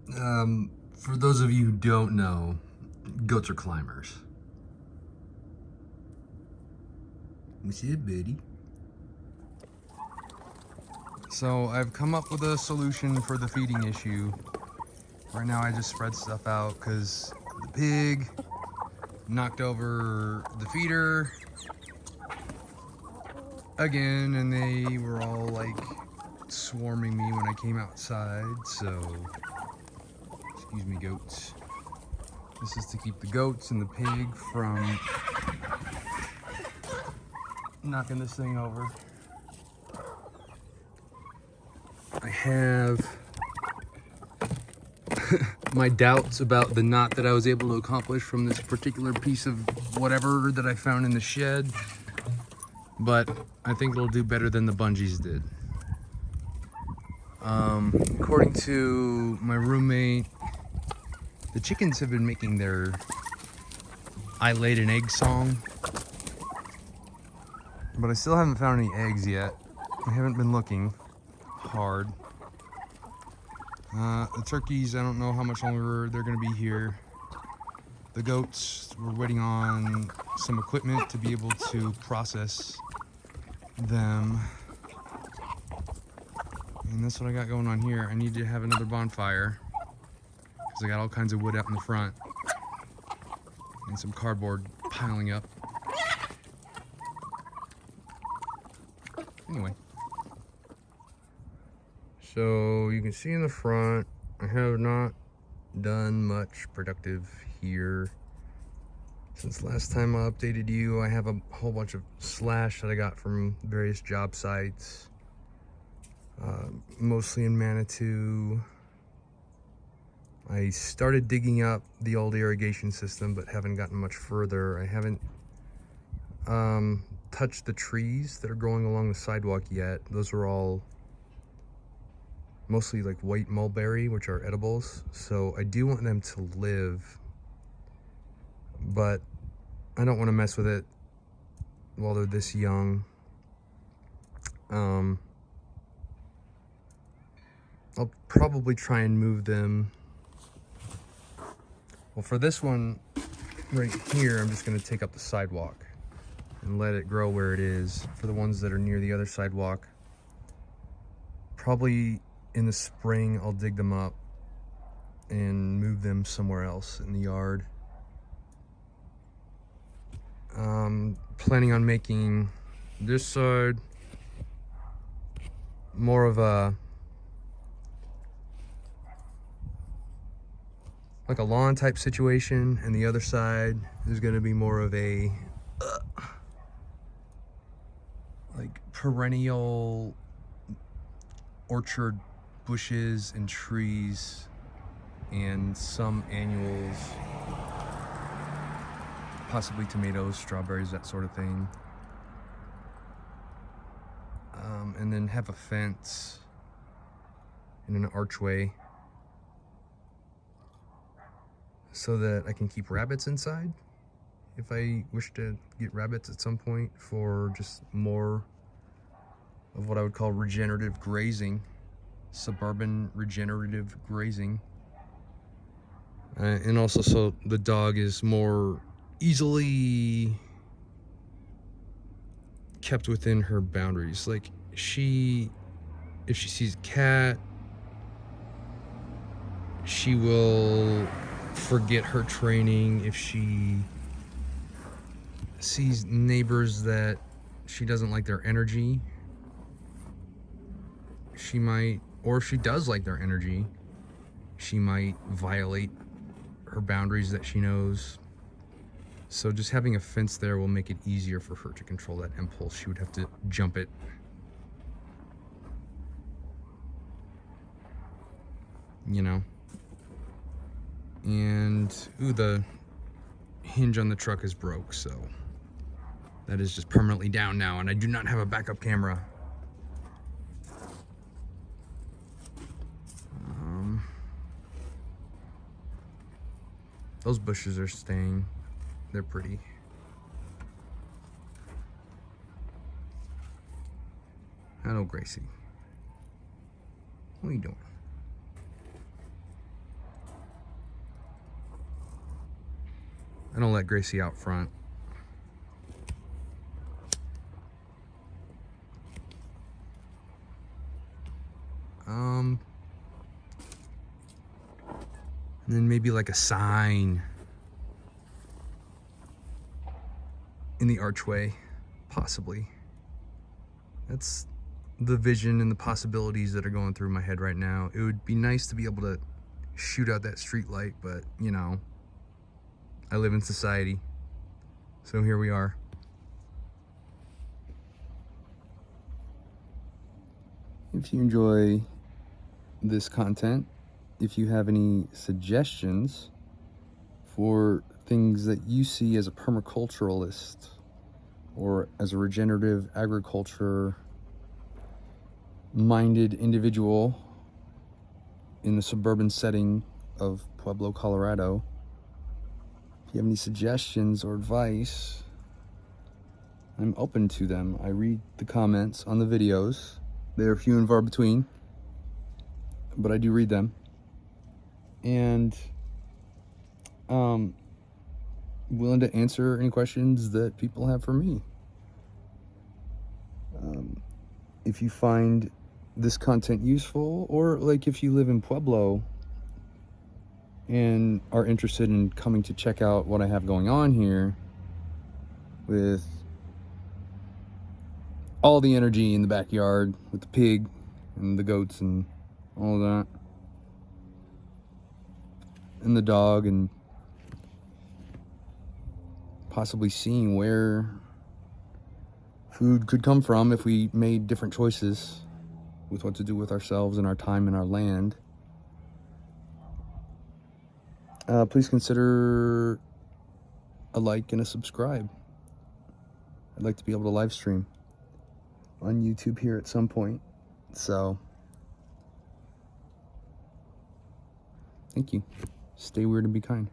For those of you who don't know, goats are climbers. What's it, buddy? So I've come up with a solution for the feeding issue. Right now I just spread stuff out because the pig knocked over the feeder again, and they were all like swarming me when I came outside. So, excuse me, goats. This is to keep the goats and the pig from knocking this thing over. I have my doubts about the knot that I was able to accomplish from this particular piece of whatever that I found in the shed, but I think it'll do better than the bungees did. According to my roommate, the chickens have been making their I laid an egg song, but I still haven't found any eggs yet. I haven't been looking hard. The turkeys, I don't know how much longer they're gonna be here. The goats, we're waiting on some equipment to be able to process them. And that's what I got going on here. I need to have another bonfire because I got all kinds of wood out in the front and some cardboard piling up. Anyway, so you can see in the front, I have not done much productive here. Since last time I updated you, I have a whole bunch of slash that I got from various job sites, mostly in Manitou. I started digging up the old irrigation system, but haven't gotten much further. I haven't touched the trees that are growing along the sidewalk yet. Those are all mostly like white mulberry, which are edibles. So I do want them to live, but I don't want to mess with it while they're this young. I'll probably try and move them. Well, for this one right here, I'm just going to take up the sidewalk and let it grow where it is. For the ones that are near the other sidewalk, probably in the spring I'll dig them up and move them somewhere else in the yard. Planning on making this side more of a like a lawn type situation, and the other side is going to be more of a like perennial orchard, bushes and trees and some annuals, possibly tomatoes, strawberries, that sort of thing. And then have a fence and an archway so that I can keep rabbits inside if I wish to get rabbits at some point, for just more of what I would call regenerative grazing, suburban regenerative grazing. And also so the dog is more easily kept within her boundaries. Like if she sees a cat, she will forget her training. If she sees neighbors that she doesn't like their energy, she might, or if she does like their energy, she might violate her boundaries that she knows. So just having a fence there will make it easier for her to control that impulse. She would have to jump it. You know? And, ooh, the hinge on the truck is broke, so that is just permanently down now, and I do not have a backup camera. Those bushes are staying. They're pretty. Hello, Gracie. What are you doing? I don't let Gracie out front. And then maybe like a sign in the archway, possibly. That's the vision and the possibilities that are going through my head right now. It would be nice to be able to shoot out that street light, but you know, I live in society, so here we are. If you enjoy this content, if you have any suggestions for things that you see as a permaculturalist or as a regenerative agriculture minded individual in the suburban setting of Pueblo, Colorado, if you have any suggestions or advice, I'm open to them. I read the comments on the videos. They're few and far between, but I do read them. And willing to answer any questions that people have for me. If you find this content useful, or like if you live in Pueblo and are interested in coming to check out what I have going on here with all the energy in the backyard with the pig and the goats and all of that, and the dog, and possibly seeing where food could come from if we made different choices with what to do with ourselves and our time and our land, please consider a like and a subscribe. I'd like to be able to live stream on YouTube here at some point, so thank you. Stay weird and be kind.